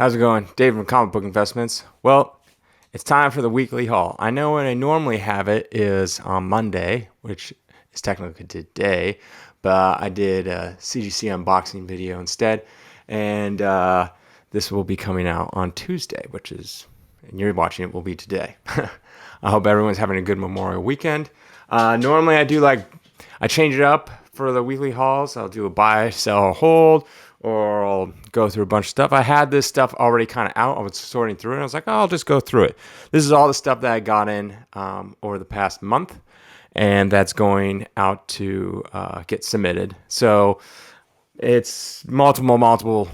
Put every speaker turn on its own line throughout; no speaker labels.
How's it going? Dave from Comic Book Investments. Well, it's time for the weekly haul. I know when I normally have it is on Monday, which is technically today, but I did a CGC unboxing video instead, and this will be coming out on Tuesday, which is, and you're watching it, will be today. I hope everyone's having a good Memorial weekend. Normally I change it up for the weekly hauls. I'll do a buy, sell, or hold, or I'll go through a bunch of stuff. I had this stuff already kind of out. I was sorting through it. And I was like, oh, I'll just go through it. This is all the stuff that I got in over the past month, and that's going out to get submitted. So it's multiple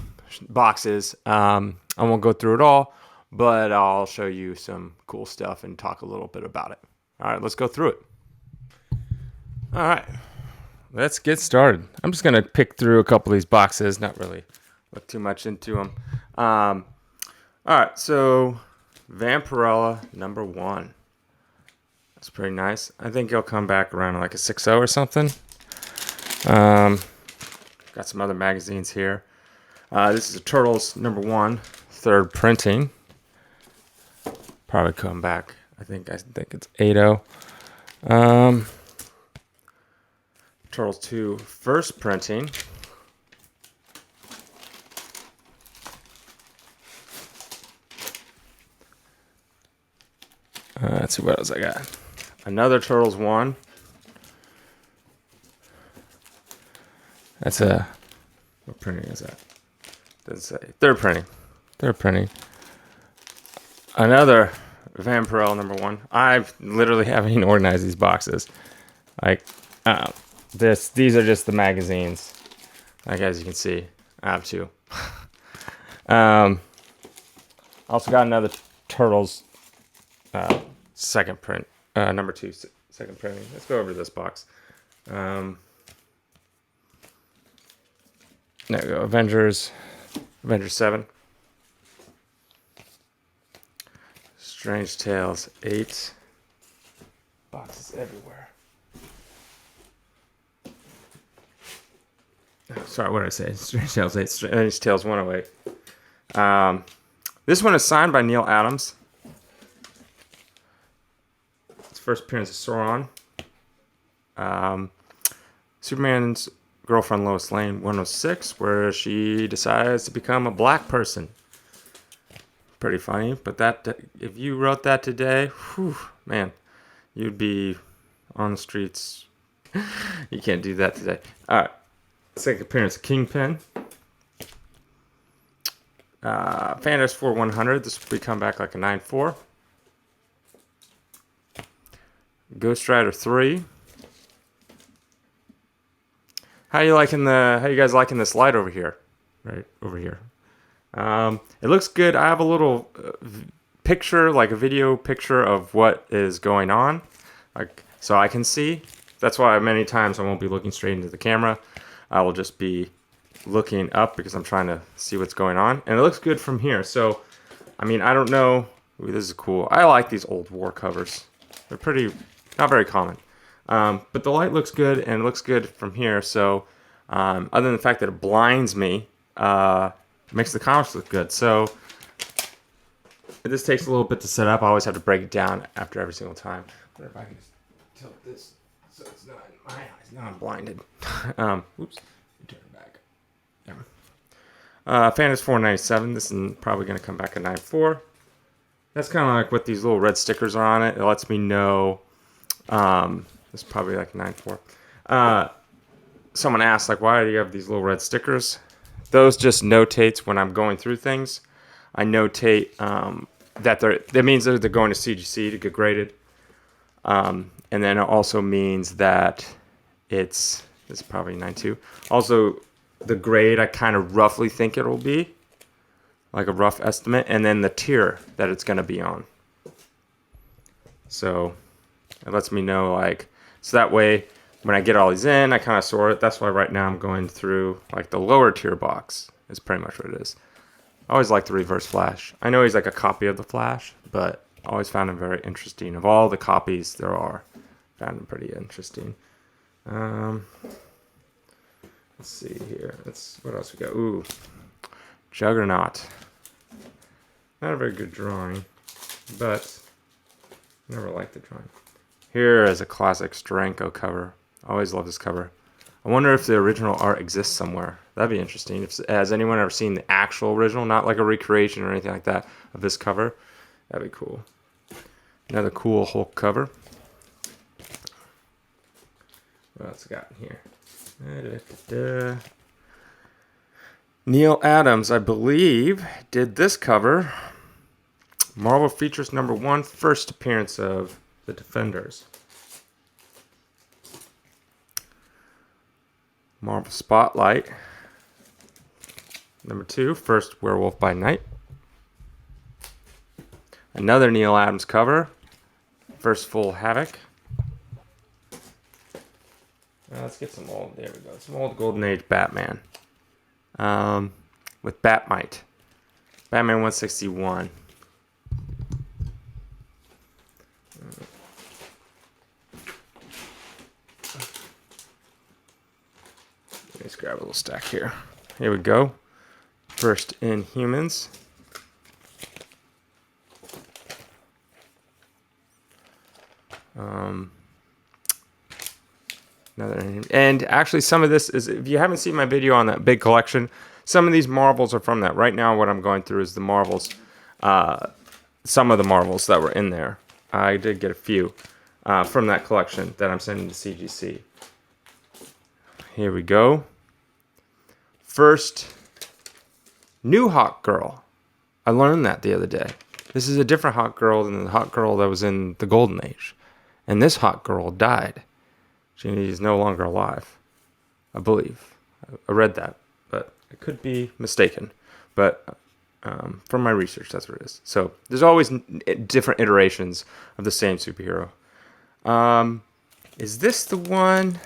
boxes. I won't go through it all, but I'll show you some cool stuff and talk a little bit about it. All right, let's go through it. All right, let's get started. I'm just going to pick through a couple of these boxes, not really look too much into them. All right, so Vampirella #1. That's pretty nice. I think it'll come back around like a 6.0 or something. Got some other magazines here. This is a Turtles #1, third printing. Probably come back. I think it's 8.0. Turtles 2, first printing. Let's see what else I got. Another Turtles 1. That's a, what printing is that? Doesn't say. Third printing. Another Vampirella #1. I literally haven't even organized these boxes. Like, these are just the magazines. Like, as you can see, I have two. Also got another Turtles second print, #2 second printing. Let's go over this box. There we go. Avengers 7. Strange Tales 8. Boxes everywhere. Sorry, what did I say? Strange Tales 8. Strange Tales 108. This one is signed by Neil Adams. It's first appearance of Sauron. Superman's girlfriend Lois Lane 106, where she decides to become a black person. Pretty funny, but that if you wrote that today, whew, man, you'd be on the streets. You can't do that today. All right. Second appearance of Kingpin. Fantasy 4 100. This will come back like a 9.4. Ghost Rider 3. How you guys liking this light over here? Right over here. It looks good. I have a little picture, like a video picture of what is going on, like so I can see. That's why many times I won't be looking straight into the camera. I will just be looking up because I'm trying to see what's going on. And it looks good from here. So, I mean, I don't know. Ooh, this is cool. I like these old war covers. They're pretty, not very common. But the light looks good, and it looks good from here. So, other than the fact that it blinds me, makes the comics look good. So, this takes a little bit to set up. I always have to break it down after every single time. I wonder if I can just tilt this so it's not in my eyes. Now I'm blinded. Oops. Turn it back. Yeah. Fantasy 497. This is probably going to come back at 9.4. That's kind of like what these little red stickers are on it. It lets me know. It's probably like 9.4. Someone asked, like, why do you have these little red stickers? Those just notates when I'm going through things. I notate that means that they're going to CGC to get graded. And then it also means that it's probably 9.2. Also, the grade I kind of roughly think it'll be, like a rough estimate, and then the tier that it's going to be on. So it lets me know, like, so that way when I get all these in, I kind of sort it. That's why right now I'm going through like the lower tier box is pretty much what it is. I always like the Reverse Flash. I know he's like a copy of the Flash, but I always found him very interesting. Of all the copies there are, found him pretty interesting. Let's see here. What else we got? Ooh, Juggernaut. Not a very good drawing, but never liked the drawing. Here is a classic Steranko cover. I always love this cover. I wonder if the original art exists somewhere. That'd be interesting. Has anyone ever seen the actual original, not like a recreation or anything like that, of this cover? That'd be cool. Another cool Hulk cover. What else I got in here? Da-da-da-da. Neil Adams, I believe, did this cover. Marvel Features #1, first appearance of the Defenders. Marvel Spotlight #2, first Werewolf by Night. Another Neil Adams cover, first Full Havoc. Let's get some old, there we go, some old Golden Age Batman. With Batmite. Batman 161. Let's grab a little stack here. Here we go. First Inhumans. And actually some of this is, if you haven't seen my video on that big collection, some of these Marvels are from that. Right now what I'm going through is the Marvels, some of the Marvels that were in there. I did get a few from that collection that I'm sending to CGC. Here we go. First new Hawk Girl. I learned that the other day. This is a different Hawk Girl than the Hawk Girl that was in the Golden Age. And this Hawk Girl died. She is no longer alive, I believe. I read that, but I could be mistaken. But from my research, that's what it is. So there's always different iterations of the same superhero. Is this the one?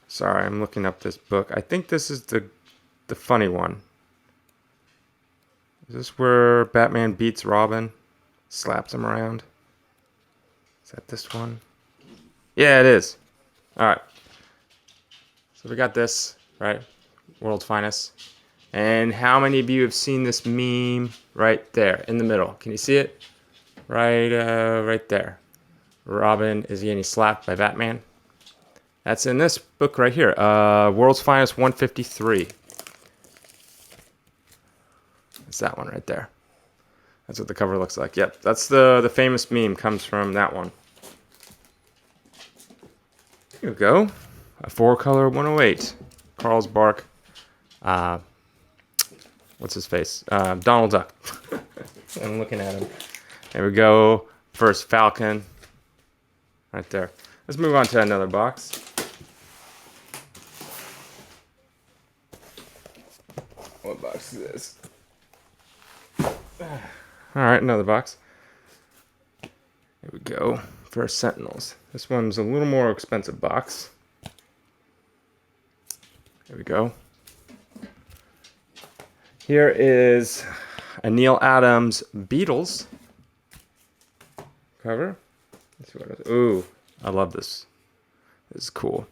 Sorry, I'm looking up this book. I think this is the funny one. Is this where Batman beats Robin? Slaps him around? Is that this one? Yeah, it is. Alright. So we got this, right? World's Finest. And how many of you have seen this meme right there in the middle? Can you see it? Right there. Robin is getting slapped by Batman. That's in this book right here. World's Finest 153. It's that one right there. That's what the cover looks like. Yep, that's the famous meme, comes from that one. Here we go. A 4-color 108. Carlsbark. What's his face? Donald Duck. I'm looking at him. There we go. First Falcon. Right there. Let's move on to another box. What box is this? Alright, another box. There we go. First Sentinels. This one's a little more expensive box. There we go. Here is a Neil Adams Beatles cover. Let's see what it is. Ooh, I love this. This is cool.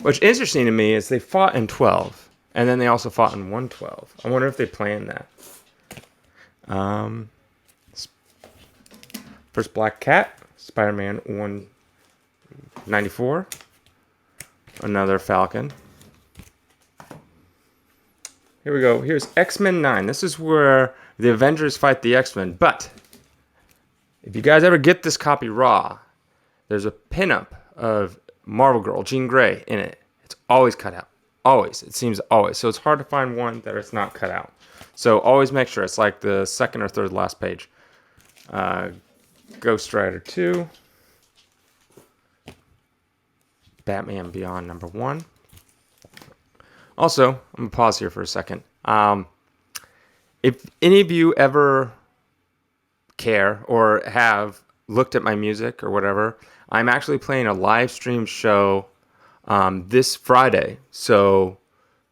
What's interesting to me is they fought in 12, and then they also fought in 112. I wonder if they planned that. First Black Cat, Spider-Man 194. Another Falcon. Here we go. Here's X-Men 9. This is where the Avengers fight the X-Men. But if you guys ever get this copy raw, there's a pinup of Marvel Girl, Jean Grey, in it. It's always cut out. Always. It seems always. So it's hard to find one that it's not cut out. So always make sure. It's like the second or third last page. Ghost Rider 2. Batman Beyond #1. Also, I'm going to pause here for a second. If any of you ever care or have looked at my music or whatever, I'm actually playing a live stream show this Friday. So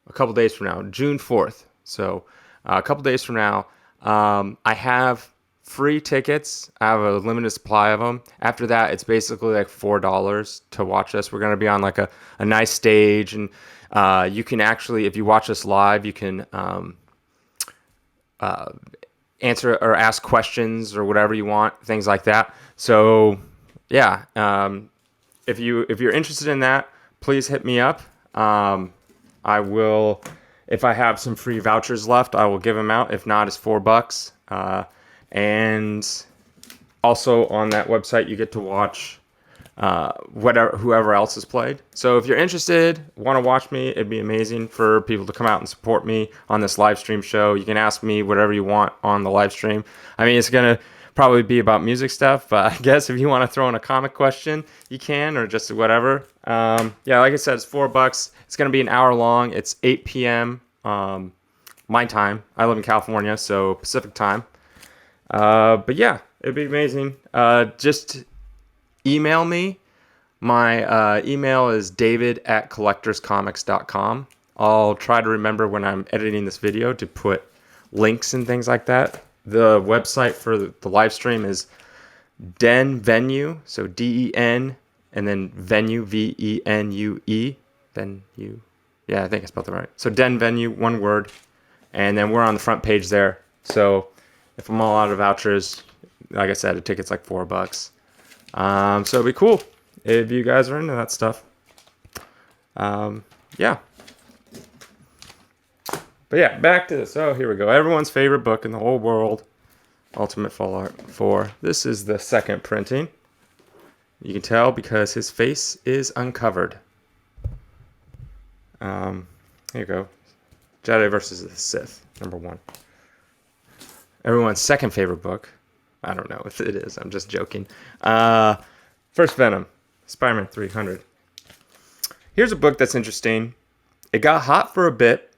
a couple days from now, June 4th. So a couple days from now, I have free tickets. I have a limited supply of them. After that, it's basically like $4 to watch us. We're going to be on like a nice stage, and you can actually, if you watch us live, you can answer or ask questions or whatever you want, things like that. So yeah, if you're interested in that, please hit me up. I will, if I have some free vouchers left, I will give them out. If not, it's $4. And also on that website, you get to watch whoever else has played. So if you're interested, want to watch me, it'd be amazing for people to come out and support me on this live stream show. You can ask me whatever you want on the live stream. I mean, it's going to probably be about music stuff, but I guess if you want to throw in a comic question, you can, or just whatever. Yeah, like I said, it's $4. It's going to be an hour long. It's 8 p.m. My time. I live in California, so Pacific time. But yeah, it'd be amazing. Just email me. My email is david@collectorscomics.com. I'll try to remember when I'm editing this video to put links and things like that. The website for the live stream is Den Venue, so DEN, and then Venue, VENUE. Venue. Yeah, I think I spelled it right. So Den Venue, one word. And then we're on the front page there. So if I'm all out of vouchers, like I said, the ticket's like $4. So it'd be cool if you guys are into that stuff. Yeah. But yeah, back to this. Oh, here we go. Everyone's favorite book in the whole world, Ultimate Fallout 4. This is the second printing. You can tell because his face is uncovered. Here you go. Jedi versus the Sith, #1. Everyone's second favorite book. I don't know if it is. I'm just joking. First Venom, Spider-Man 300. Here's a book that's interesting. It got hot for a bit,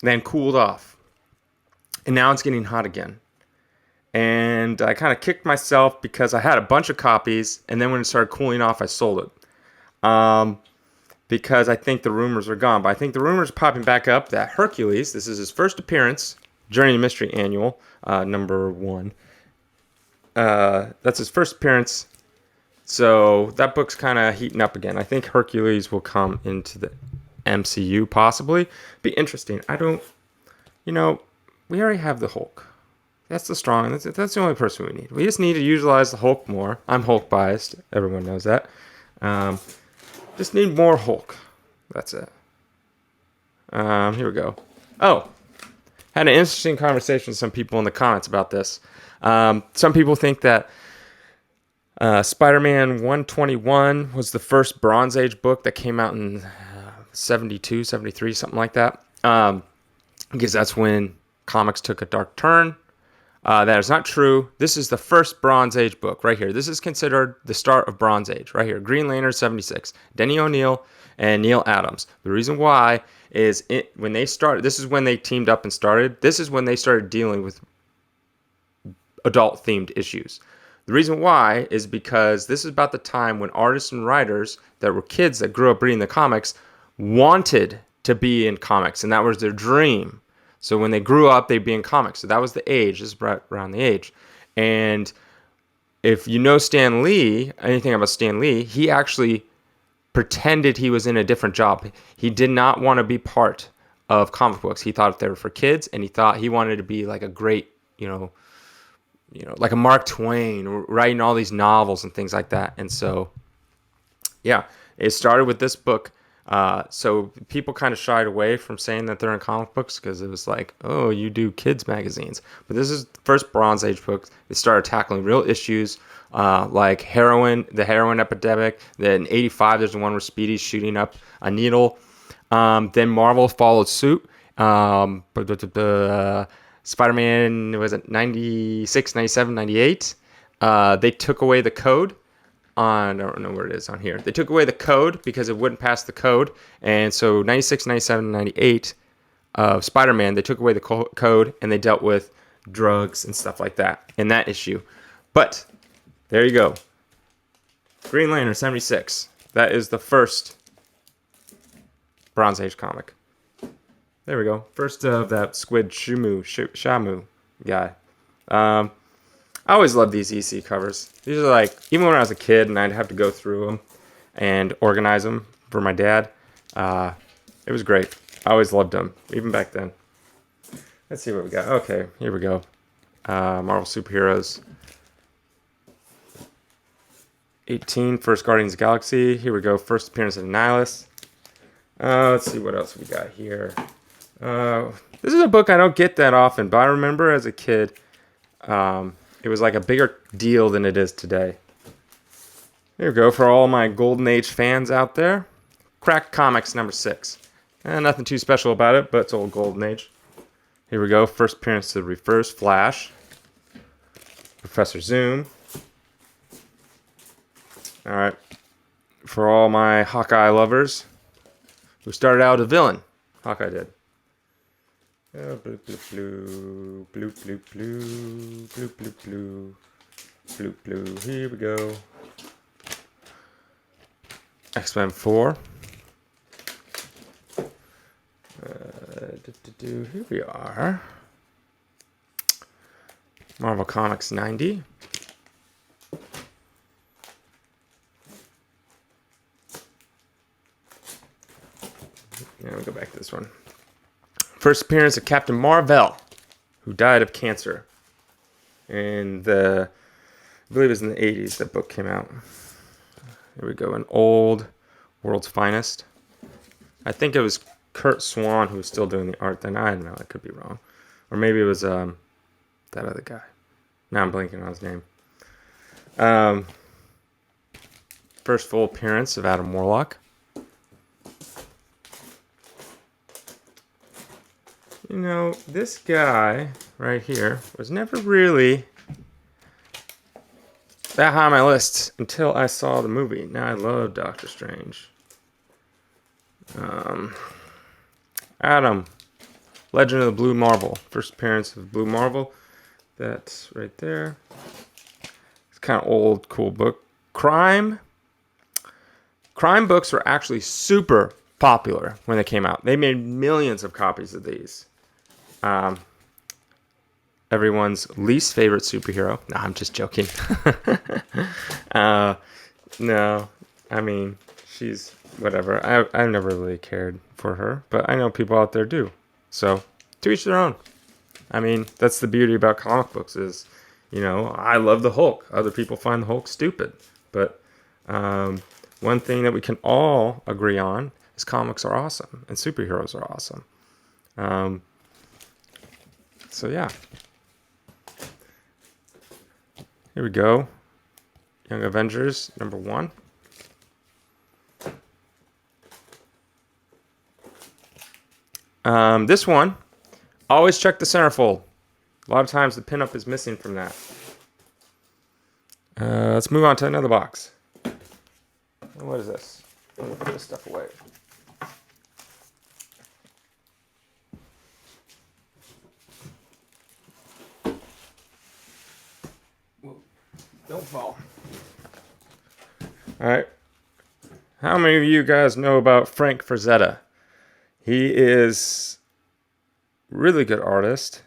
then cooled off. And now it's getting hot again. And I kind of kicked myself because I had a bunch of copies, and then when it started cooling off, I sold it. Because I think the rumors are gone. But I think the rumors are popping back up that Hercules, this is his first appearance, Journey to Mystery Annual, #1. That's his first appearance. So that book's kind of heating up again. I think Hercules will come into the MCU possibly. Be interesting. We already have the Hulk. That's the strong. That's the only person we need. We just need to utilize the Hulk more. I'm Hulk biased. Everyone knows that. Just need more Hulk. That's it. Here we go. Oh, had an interesting conversation with some people in the comments about this. Some people think that Spider-Man 121 was the first Bronze Age book that came out in 72, 73, something like that. Because that's when comics took a dark turn. That is not true. This is the first Bronze Age book right here. This is considered the start of Bronze Age right here. Green Lantern 76, Denny O'Neil and Neil Adams. The reason why is when they started, this is when they teamed up and started. This is when they started dealing with adult themed issues. The reason why is because this is about the time when artists and writers that were kids that grew up reading the comics wanted to be in comics, and that was their dream. So when they grew up, they'd be in comics. So that was the age. This is right around the age. And if you know Stan Lee, anything about Stan Lee, he actually pretended he was in a different job. He did not want to be part of comic books. He thought they were for kids, and he thought he wanted to be like a great, like a Mark Twain, writing all these novels and things like that. And so, yeah, it started with this book. So people kind of shied away from saying that they're in comic books because it was like, oh, you do kids magazines. But this is the first Bronze Age book. They started tackling real issues like the heroin epidemic. Then in 85, there's the one where Speedy's shooting up a needle. Then Marvel followed suit. Spider-Man, was it 96, 97, 98? They took away the code. I don't know where it is on here. They took away the code because it wouldn't pass the code. And so 96, 97, 98 of Spider-Man, they took away the code and they dealt with drugs and stuff like that in that issue. But there you go. Green Lantern 76. That is the first Bronze Age comic. There we go. First of that Squid Shamu guy. I always loved these EC covers. These are like, even when I was a kid and I'd have to go through them and organize them for my dad, it was great. I always loved them, even back then. Let's see what we got. Okay, here we go. Marvel Superheroes. 18, First Guardians of the Galaxy. Here we go. First appearance of Nihilus. Let's see what else we got here. This is a book I don't get that often, but I remember as a kid, it was like a bigger deal than it is today. Here we go for all my Golden Age fans out there. Crack Comics number 6. Nothing too special about it, but it's old Golden Age. Here we go. First appearance of Reverse Flash. Professor Zoom. Alright. For all my Hawkeye lovers who started out a villain. Hawkeye did. Oh, bloop, bloop, bloop, bloop, bloop, bloop, bloop, bloop, bloop, bloop, bloop. Here we go. X-Men 4. Here we are. Marvel Comics 90. Now we go back to this one. First appearance of Captain Marvel, who died of cancer. And I believe it was in the 80s that book came out. Here we go, an old World's Finest. I think it was Kurt Swan who was still doing the art then. I don't know, I could be wrong. Or maybe it was that other guy. Now I'm blanking on his name. First full appearance of Adam Warlock. You know, this guy right here was never really that high on my list until I saw the movie. Now I love Doctor Strange. Adam, Legend of the Blue Marvel. First appearance of Blue Marvel. That's right there. It's kind of old, cool book. Crime books were actually super popular when they came out. They made millions of copies of these. Everyone's least favorite superhero. No, I'm just joking. No, I mean, she's whatever. I've never really cared for her, but I know people out there do. So, to each their own. I mean, that's the beauty about comic books is, I love the Hulk. Other people find the Hulk stupid. But one thing that we can all agree on is comics are awesome and superheroes are awesome. So yeah. Here we go. Young Avengers, number 1. This one, always check the centerfold. A lot of times the pinup is missing from that. Let's move on to another box. What is this? I'm gonna put this stuff away. Don't fall. All right. How many of you guys know about Frank Frazetta? He is a really good artist.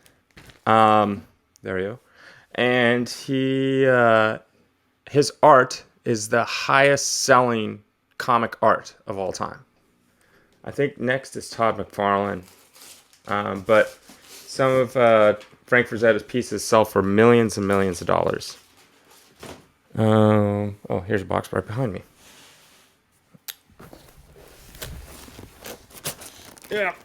There we go. And his art is the highest selling comic art of all time. I think next is Todd McFarlane. But some of Frank Frazetta's pieces sell for millions and millions of dollars. Here's a box right behind me. Yeah.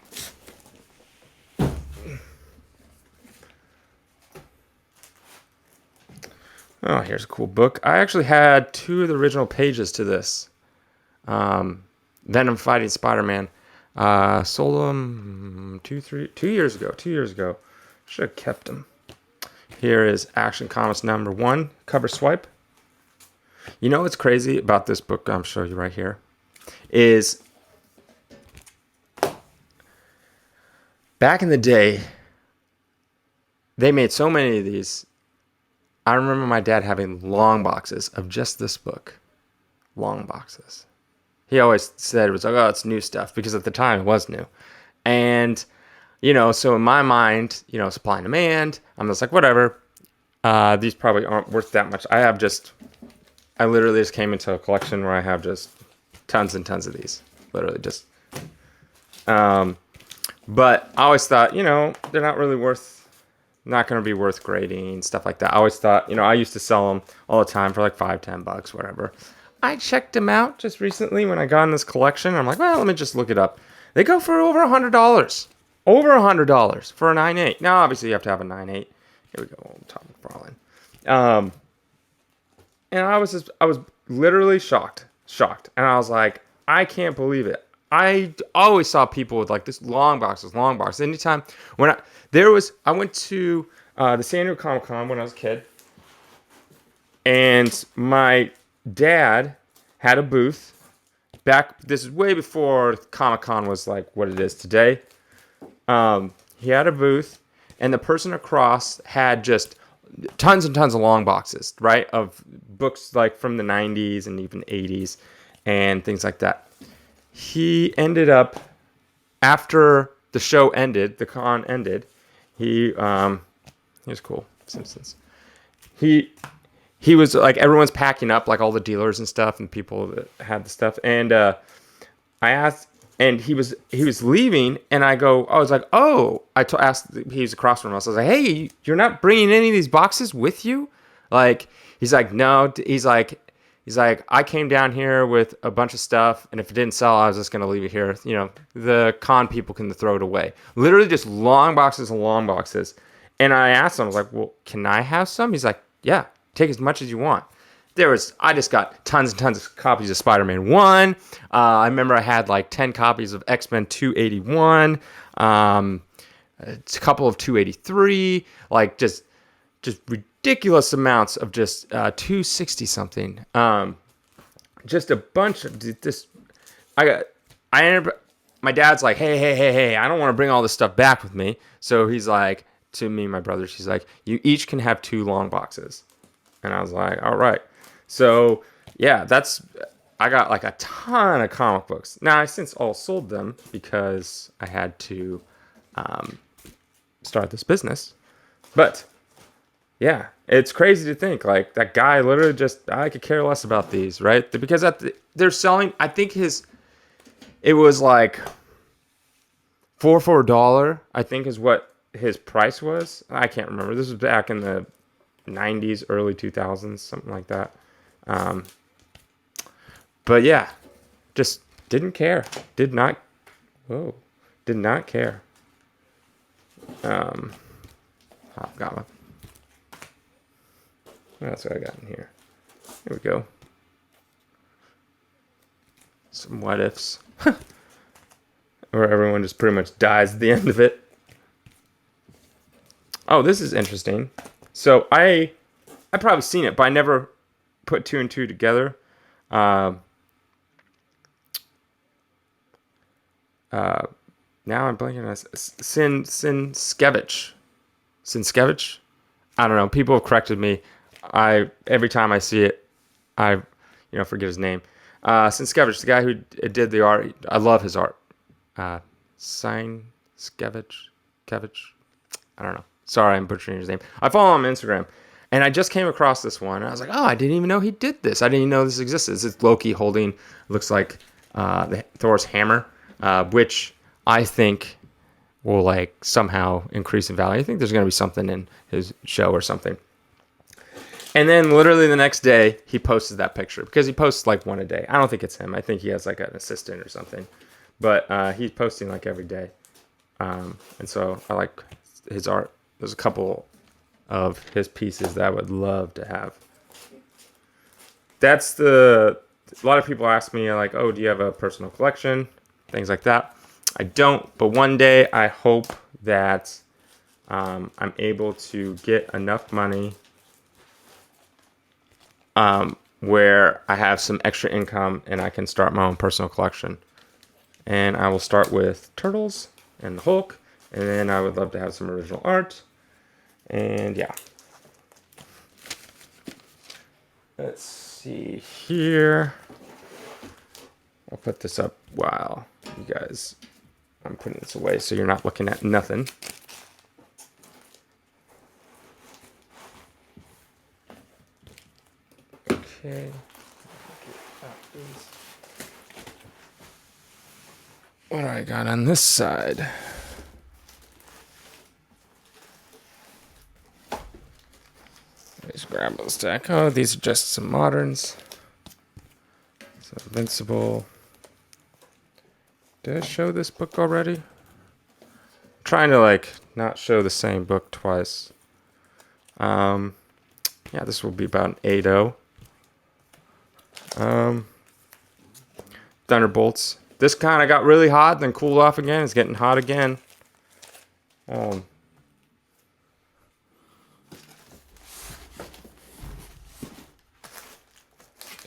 Oh, here's a cool book. I actually had 2 of the original pages to this. Venom fighting Spider-Man. Sold them 2 years ago. 2 years ago. Should have kept them. Here is Action Comics number 1, cover swipe. You know what's crazy about this book? I'm showing you right here. Is back in the day, they made so many of these. I remember my dad having long boxes of just this book. Long boxes. He always said it was like, oh, it's new stuff, because at the time it was new. And, so in my mind, supply and demand, I'm just like, whatever. These probably aren't worth that much. I literally just came into a collection where I have just tons and tons of these. Literally just. But I always thought, they're not going to be worth grading, stuff like that. I always thought, I used to sell them all the time for like $5-10, whatever. I checked them out just recently when I got in this collection. I'm like, well, let me just look it up. They go for over $100. Over $100 for a 9.8. Now, obviously, you have to have a 9.8. Here we go, Tom McFarlane. And I was literally shocked. And I was like, I can't believe it. I always saw people with like this long boxes. Anytime when I went to the San Diego Comic-Con when I was a kid, and my dad had a booth back. This is way before Comic-Con was like what it is today. He had a booth, and the person across had just tons and tons of long boxes, right, of books like from the 90s and even 80s and things like that. He ended up, after the show ended, the con ended, he was cool, Simpsons. He was like, everyone's packing up, like all the dealers and stuff and people that had the stuff. And I asked, and he was leaving, and I was like, oh, asked, he was across from us. I was like, hey, you're not bringing any of these boxes with you? Like, he's like, no. He's like, I came down here with a bunch of stuff, and if it didn't sell, I was just going to leave it here. The con people can throw it away. Literally just long boxes and long boxes. And I asked him, I was like, well, can I have some? He's like, yeah, take as much as you want. I just got tons and tons of copies of Spider-Man 1. I remember I had like 10 copies of X-Men 281, a couple of 283, like just ridiculous amounts of just 260 something. Just a bunch of this. My dad's like, hey, I don't want to bring all this stuff back with me. So he's like, to me and my brothers, he's like, you each can have 2 long boxes. And I was like, all right. So yeah, I got like a ton of comic books. Now I since all sold them because I had to start this business. But yeah, it's crazy to think like that guy literally I could care less about these, right? Because they're selling, I think it was like $4 for $1, I think is what his price was. I can't remember. This was back in the 90s, early 2000s, something like that. But yeah, just didn't care. Did not care. Hobgoblin. That's what I got in here. Here we go. Some what ifs. Where everyone just pretty much dies at the end of it. Oh, this is interesting. So I probably seen it, but I never put 2 and 2 together. Now I'm blanking on Sinskevich. Sinskevich? I don't know. People have corrected me. Every time I see it, I forget his name. Sinskevich, the guy who did the art. I love his art. Sinskevich. I don't know. Sorry, I'm butchering his name. I follow him on Instagram. And I just came across this one. And I was like, oh, I didn't even know he did this. I didn't even know this existed. It's Loki holding, looks like Thor's hammer, which I think will like somehow increase in value. I think there's going to be something in his show or something. And then literally the next day, he posted that picture. Because he posts like one a day. I don't think it's him. I think he has like an assistant or something. But he's posting like every day. And so I like his art. There's a couple of his pieces that I would love to have. A lot of people ask me like, oh, do you have a personal collection? Things like that. I don't, but one day I hope that I'm able to get enough money where I have some extra income and I can start my own personal collection. And I will start with Turtles and the Hulk, and then I would love to have some original art. And yeah. Let's see here. I'll put this up while you guys, I'm putting this away so you're not looking at nothing. Okay. What do I got on this side? Just grab a stack. Oh, these are just some moderns. So Invincible. Did I show this book already? I'm trying to not show the same book twice. Yeah, this will be about an 8.0. Thunderbolts. This kind of got really hot, then cooled off again. It's getting hot again.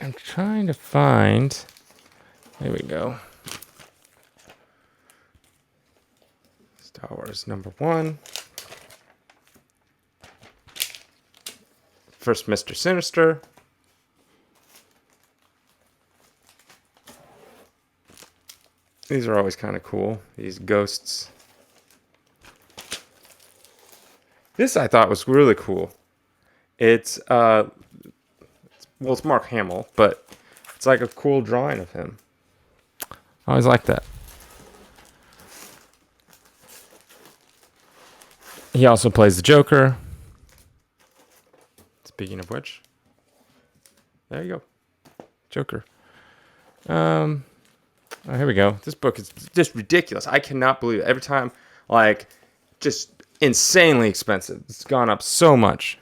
I'm trying to find. There we go. Star Wars #1. First Mr. Sinister. These are always kind of cool. These ghosts. This I thought was really cool. It's it's Mark Hamill, but it's like a cool drawing of him. I always like that. He also plays the Joker. Speaking of which, there you go, Joker. Oh, here we go. This book is just ridiculous. I cannot believe it. Every time, just insanely expensive. It's gone up so much.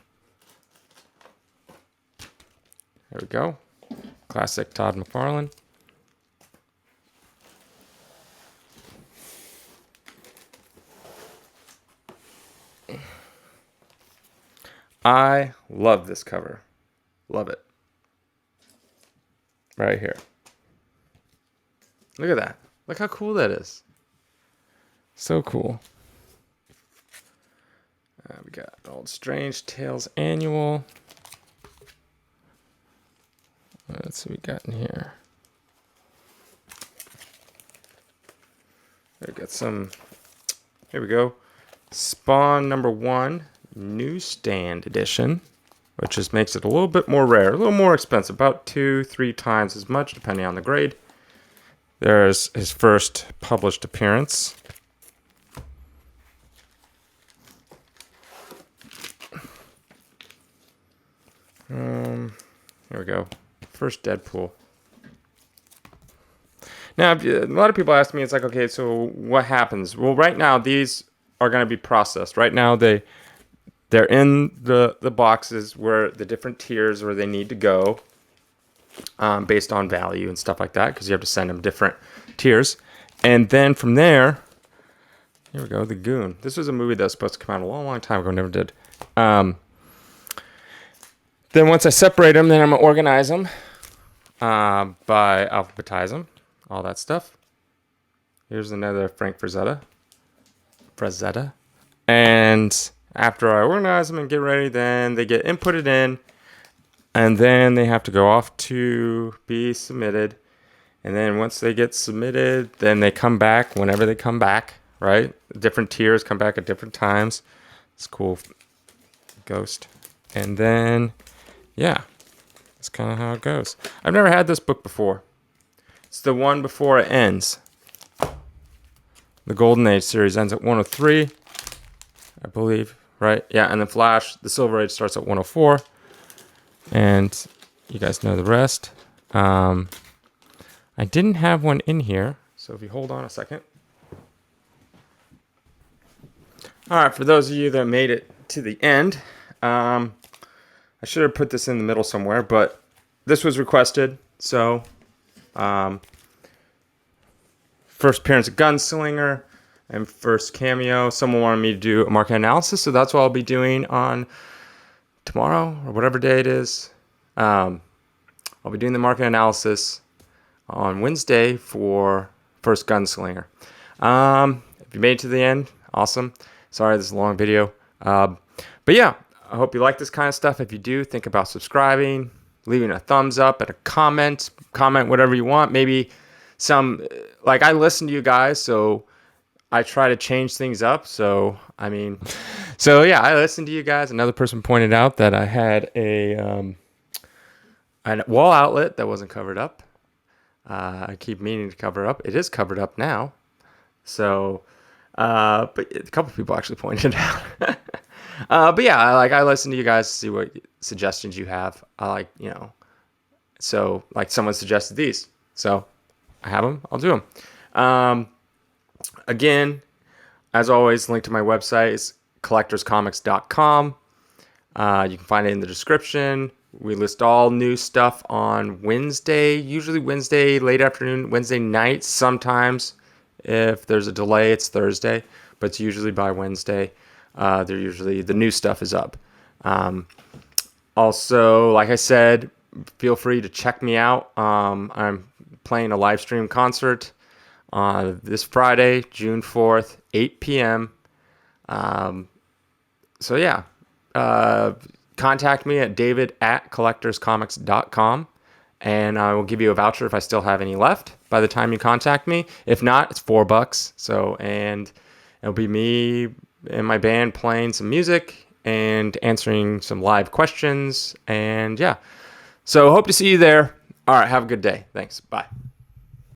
There we go. Classic Todd McFarlane. I love this cover. Love it. Right here. Look at that. Look how cool that is. So cool. We got Old Strange Tales Annual. Let's see what we got in here. We got some. Here we go. Spawn #1 Newsstand Edition, which just makes it a little bit more rare, a little more expensive, about 2-3 times as much, depending on the grade. There's his first published appearance. Here we go. First Deadpool. Now, a lot of people ask me, it's like, okay, so what happens? Well, right now, these are going to be processed. Right now, they're in the boxes where the different tiers where they need to go based on value and stuff like that, because you have to send them different tiers. And then from there, here we go, The Goon. This was a movie that was supposed to come out a long, long time ago, never did. Then once I separate them, then I'm going to organize them by alphabetize them, all that stuff. Here's another Frank Frazetta. And after I organize them and get ready, then they get inputted in, and then they have to go off to be submitted. And then once they get submitted, then they come back whenever they come back, right? Different tiers come back at different times. It's cool. Ghost. And then, yeah, that's kind of how it goes. I've never had this book before. It's the one before it ends. The Golden Age series ends at 103, I believe, right? Yeah, and then Flash, the Silver Age, starts at 104. And you guys know the rest. I didn't have one in here, so if you hold on a second. All right, for those of you that made it to the end, I should have put this in the middle somewhere, but this was requested. So, first appearance of Gunslinger and first cameo. Someone wanted me to do a market analysis, so that's what I'll be doing on tomorrow or whatever day it is. I'll be doing the market analysis on Wednesday for first Gunslinger. If you made it to the end, awesome. Sorry, this is a long video. But yeah, I hope you like this kind of stuff. If you do, think about subscribing, leaving a thumbs up and a comment whatever you want. Maybe some, I listen to you guys, so I try to change things up. So, yeah, I listen to you guys. Another person pointed out that I had a wall outlet that wasn't covered up. I keep meaning to cover up. It is covered up now. So, but a couple people actually pointed it out. But yeah, I listen to you guys to see what suggestions you have. I like, so like someone suggested these. So I have them. I'll do them. Again, as always, link to my website is collectorscomics.com. You can find it in the description. We list all new stuff on Wednesday, usually Wednesday late afternoon, Wednesday night. Sometimes if there's a delay, it's Thursday, but it's usually by Wednesday. The new stuff is up. Also, like I said, feel free to check me out. I'm playing a live stream concert this Friday, June 4th, 8 p.m. So yeah, contact me at david@collectorscomics.com, and I will give you a voucher if I still have any left by the time you contact me. If not, it's $4. So, and it'll be me and my band playing some music and answering some live questions. And yeah, so hope to see you there. All right, have a good day. Thanks. Bye.